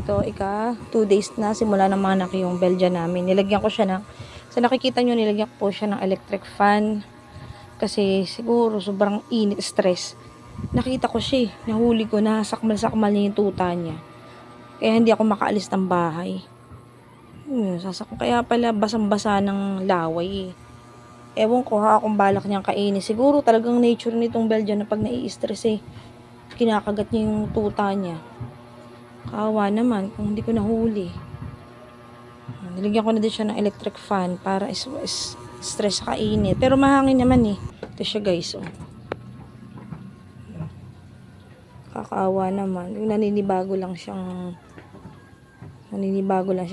Ito, 2 days na simula ng mga anak yung Belgian namin. Nilagyan ko siya ng, sa nakikita nyo, nilagyan ko po siya ng electric fan. Kasi siguro sobrang init, stress. Nakita ko siya, nahuli ko na sakmal-sakmal niya yung tuta niya. Kaya hindi ako makaalis ng bahay. Kaya pala basang-basa ng laway eh. Ewan ko ha kung balak niyang kainin. Siguro talagang nature nitong Belgian na pag nai-stress eh, kinakagat niya yung tuta niya. Kawawa naman kung hindi ko nahuli. Nilagyan ko na din siya ng electric fan para stress sa kainit. Pero mahangin naman eh. Ito siya guys. Oh. Kakaawa naman. Yung naninibago lang siya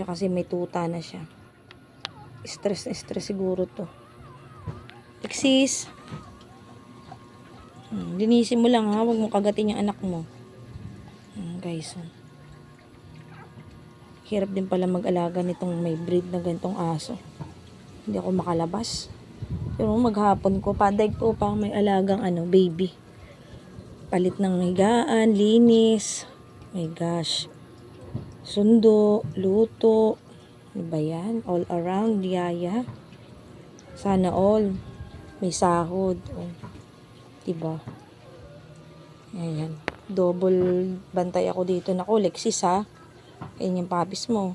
kasi may tuta na siya. Stress na stress siguro to. Exis. Linisin mo lang ha. Huwag mo kagatin yung anak mo. Guys. Hirap din pala mag-alaga nitong may breed na gantong aso. Hindi ako makalabas. Pero maghapon ko, paday ko pa may alagang baby. Palit ng higaan, linis. My gosh. Sundo, luto. Ano ba yan? All around, yaya. Sana all. May sahod. Oh. Diba? Ayan. Double bantay ako dito. Naku, Lexis ha. Ayan yung papis mo.